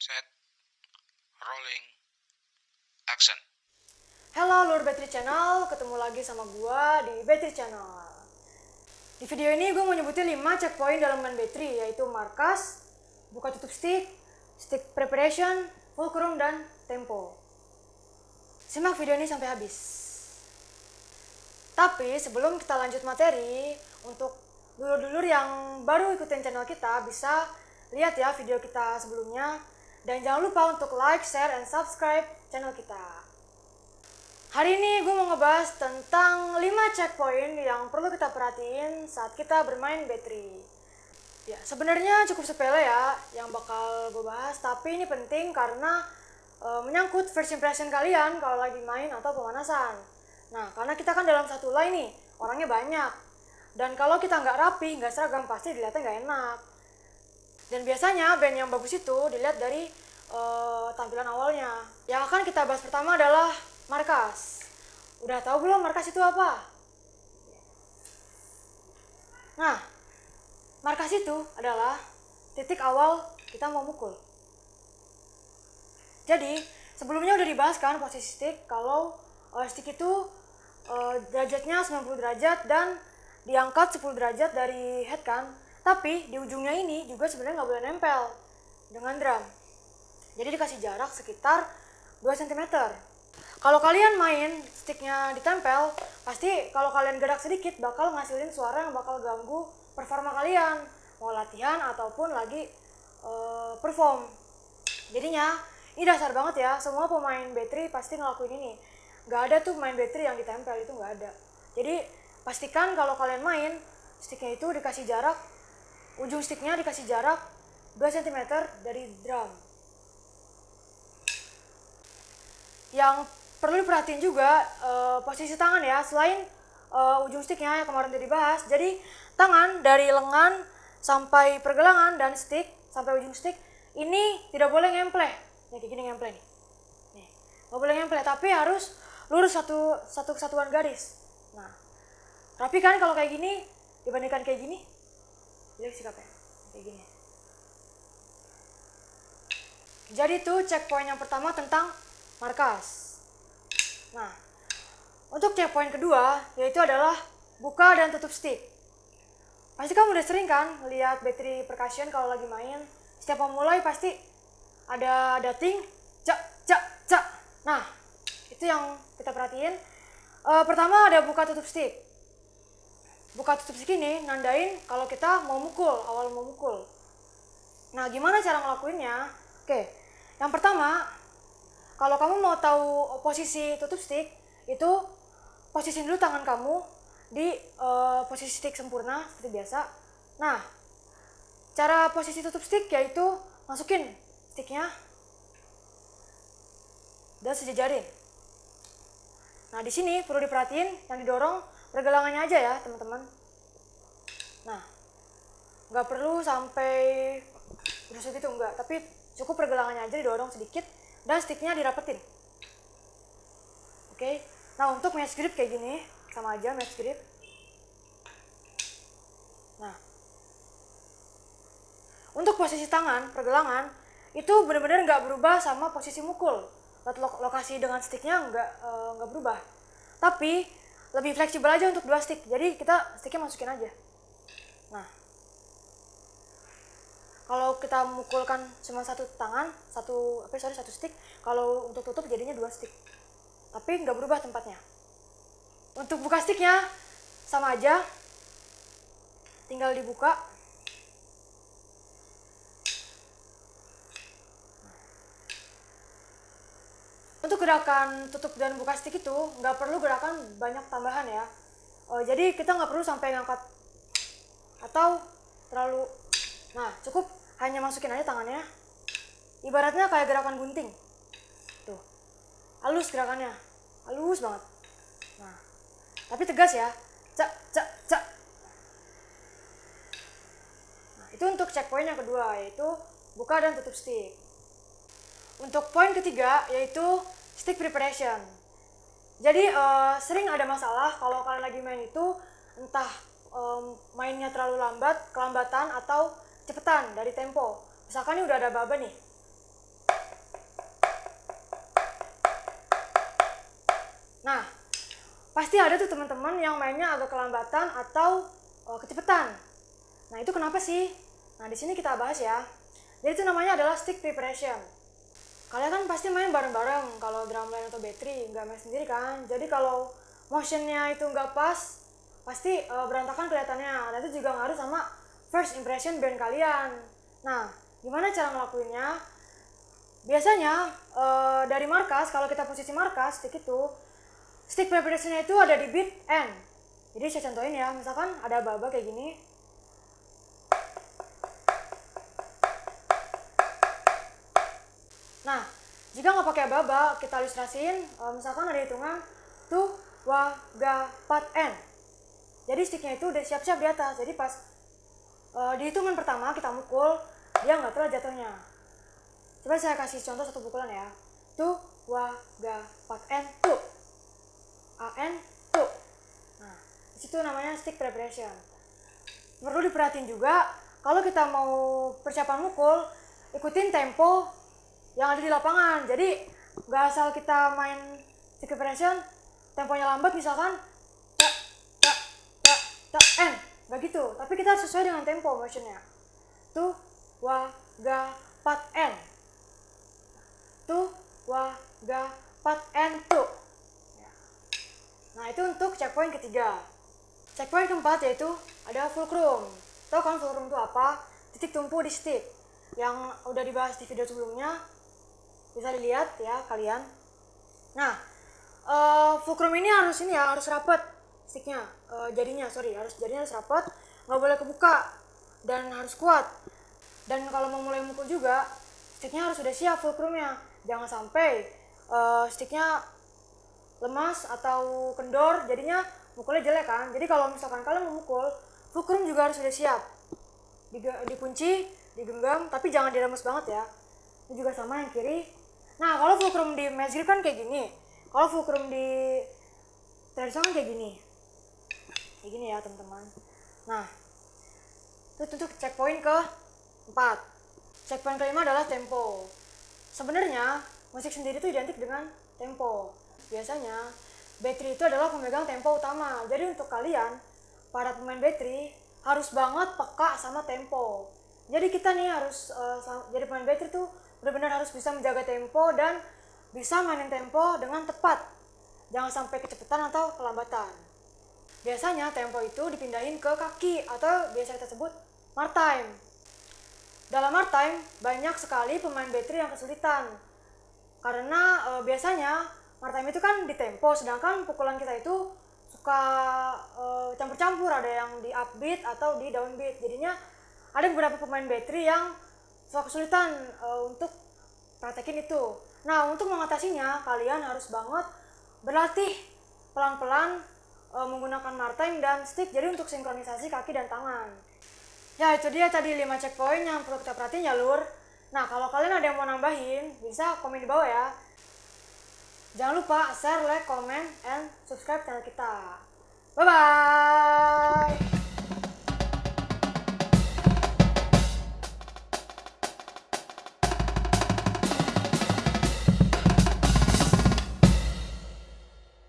Set, rolling, action. Halo Lur Battery Channel, ketemu lagi sama gua di Battery Channel. Di video ini gue mau nyebutin 5 checkpoint dalam main battery, yaitu markas, buka tutup stick, stick preparation, fulcrum, dan tempo. Simak video ini sampai habis. Tapi sebelum kita lanjut materi, untuk dulur-dulur yang baru ikutin channel kita bisa lihat ya video kita sebelumnya. Dan jangan lupa untuk like, share, and subscribe channel kita. Hari ini gue mau ngebahas tentang 5 checkpoint yang perlu kita perhatiin saat kita bermain battery. Ya, sebenarnya cukup sepele ya yang bakal gue bahas, tapi ini penting karena menyangkut first impression kalian kalau lagi main atau pemanasan. Nah, karena kita kan dalam satu line nih, orangnya banyak. Dan kalau kita nggak rapi, nggak seragam, pasti dilihatnya nggak enak. Dan biasanya band yang bagus itu dilihat dari tampilan awalnya. Yang akan kita bahas pertama adalah markas. Udah tahu belum markas itu apa? Nah, markas itu adalah titik awal kita mau mukul. Jadi, sebelumnya udah dibahas kan posisi stick, kalau stick itu derajatnya 90 derajat dan diangkat 10 derajat dari head kan. Tapi di ujungnya ini juga sebenarnya nggak boleh nempel dengan drum. Jadi dikasih jarak sekitar 2 cm. Kalau kalian main sticknya ditempel, pasti kalau kalian gerak sedikit bakal ngasilin suara yang bakal ganggu performa kalian. Mau latihan ataupun lagi perform. Jadinya ini dasar banget ya, semua pemain battery pasti ngelakuin ini. Nggak ada tuh main battery yang ditempel, itu nggak ada. Jadi pastikan kalau kalian main, sticknya itu dikasih jarak, ujung sticknya dikasih jarak 2 cm dari drum. Yang perlu diperhatiin juga posisi tangan ya, selain ujung sticknya yang kemarin udah dibahas. Jadi tangan dari lengan sampai pergelangan dan stick sampai ujung stick ini tidak boleh ngempleh. Nih kayak gini ngempleh nih. Nih, nggak boleh ngempleh, tapi harus lurus satu kesatuan garis. Nah, rapi kan kalau kayak gini dibandingkan kayak gini? Jadi sikapnya kayak gini. Jadi tuh checkpoint yang pertama tentang markas. Nah, untuk checkpoint kedua yaitu adalah buka dan tutup stick. Pasti kamu udah sering kan lihat battery percussion kalau lagi main. Setiap mau mulai pasti ada dating, cak cak cak. Nah, itu yang kita perhatiin. Pertama ada buka tutup stick. Buka tutup stick ini nandain kalau kita mau mukul, awal mau mukul. Nah, gimana cara ngelakuinnya? Oke, yang pertama, kalau kamu mau tahu posisi tutup stick, itu posisiin dulu tangan kamu di posisi stick sempurna seperti biasa. Nah, cara posisi tutup stick yaitu masukin sticknya dan sejajarin. Nah, di sini perlu diperhatiin yang didorong pergelangannya aja ya, teman-teman. Nah, nggak perlu sampai berusut gitu, enggak. Tapi cukup pergelangannya aja didorong sedikit dan sticknya dirapetin. Oke. Nah, untuk match grip kayak gini, sama aja match grip. Nah, untuk posisi tangan, pergelangan, itu benar-benar nggak berubah sama posisi mukul. Lokasi dengan sticknya nggak berubah. Tapi lebih fleksibel aja untuk 2 stick. Jadi kita sticknya masukin aja. Nah, kalau kita mukulkan cuma satu tangan, satu stick, kalau untuk tutup jadinya 2 stick. Tapi nggak berubah tempatnya. Untuk buka sticknya sama aja, tinggal dibuka. Untuk gerakan tutup dan buka stick itu nggak perlu gerakan banyak tambahan ya. Jadi kita nggak perlu sampai ngangkat atau terlalu. Nah, cukup hanya masukin aja tangannya. Ibaratnya kayak gerakan gunting. Tuh, halus gerakannya, halus banget. Nah, tapi tegas ya, cak cak cak. Nah, itu untuk checkpoint yang kedua yaitu buka dan tutup stick. Untuk poin ketiga yaitu stick preparation. Jadi sering ada masalah kalau kalian lagi main itu entah mainnya terlalu kelambatan atau cepetan dari tempo. Misalkan ini udah ada baba nih. Nah, pasti ada tuh teman-teman yang mainnya agak kelambatan atau kecepatan. Nah, itu kenapa sih? Nah, di sini kita bahas ya. Jadi itu namanya adalah stick preparation. Kalian kan pasti main bareng-bareng kalau drumline atau battery, nggak main sendiri kan. Jadi kalau motionnya itu nggak pas, pasti berantakan kelihatannya. Dan itu juga ngaruh sama first impression band kalian. Nah, gimana cara ngelakuinnya? Biasanya dari markas, kalau kita posisi markas, stick preparation-nya itu ada di beat N. Jadi saya contohin ya, misalkan ada aba-aba kayak gini. Nah, jika nggak pakai aba-aba, kita ilustrasiin, misalkan ada hitungan tuh, wa, ga, pat, n. Jadi sticknya itu udah siap-siap di atas. Jadi pas di hitungan pertama kita mukul, dia nggak telat jatuhnya. Coba saya kasih contoh satu pukulan ya. Tuh, wa, ga, pat, n, tuh. A, n, tuh. Nah, disitu namanya stick preparation. Perlu diperhatiin juga, kalau kita mau persiapan mukul, ikutin tempo yang ada di lapangan. Jadi nggak asal kita main stick preparation temponya lambat, misalkan tak tak tak tak n, nggak gitu. Tapi kita harus sesuai dengan tempo motionnya. Tuh, wa, ga, pat, n. Tuh, wa, ga, pat, n, tuh. Nah, itu untuk checkpoint ketiga. Checkpoint keempat yaitu ada fulcrum. Tahu kan fulcrum itu apa? Titik tumpu di stick. Yang udah dibahas di video sebelumnya, bisa dilihat ya kalian. Nah, fulcrum ini harus rapat sticknya. Jadinya harus rapat, nggak boleh kebuka dan harus kuat. Dan kalau mau mulai mukul juga, sticknya harus sudah siap fulcrumnya. Jangan sampai sticknya lemas atau kendor, jadinya mukulnya jelek kan. Jadi kalau misalkan kalian mau mukul, fulcrum juga harus sudah siap. Dikunci, digenggam, tapi jangan diremes banget ya. Ini juga sama yang kiri. Nah, kalau fulcrum di match grip kan kayak gini. Kalau fulcrum di tradisional kan kayak gini. Kayak gini ya, teman-teman. Nah, itu untuk checkpoint ke-4. Checkpoint kelima adalah tempo. Sebenarnya, musik sendiri itu identik dengan tempo. Biasanya, battery itu adalah pemegang tempo utama. Jadi untuk kalian, para pemain battery, harus banget peka sama tempo. Jadi kita nih harus, jadi pemain battery tuh benar-benar harus bisa menjaga tempo dan bisa mainin tempo dengan tepat. Jangan sampai kecepatan atau kelambatan. Biasanya tempo itu dipindahin ke kaki atau biasa kita sebut mark time. Dalam mark time, banyak sekali pemain battery yang kesulitan. Karena biasanya mark time itu kan di tempo, sedangkan pukulan kita itu suka campur-campur, ada yang di upbeat atau di downbeat. Jadinya ada beberapa pemain battery yang suka kesulitan untuk praktekin itu. Nah, untuk mengatasinya, kalian harus banget berlatih pelan-pelan menggunakan mark time dan stick, jadi untuk sinkronisasi kaki dan tangan. Ya, itu dia tadi 5 checkpoint yang perlu kita perhatiin ya, lur. Nah, kalau kalian ada yang mau nambahin, bisa komen di bawah ya. Jangan lupa share, like, comment, and subscribe channel kita.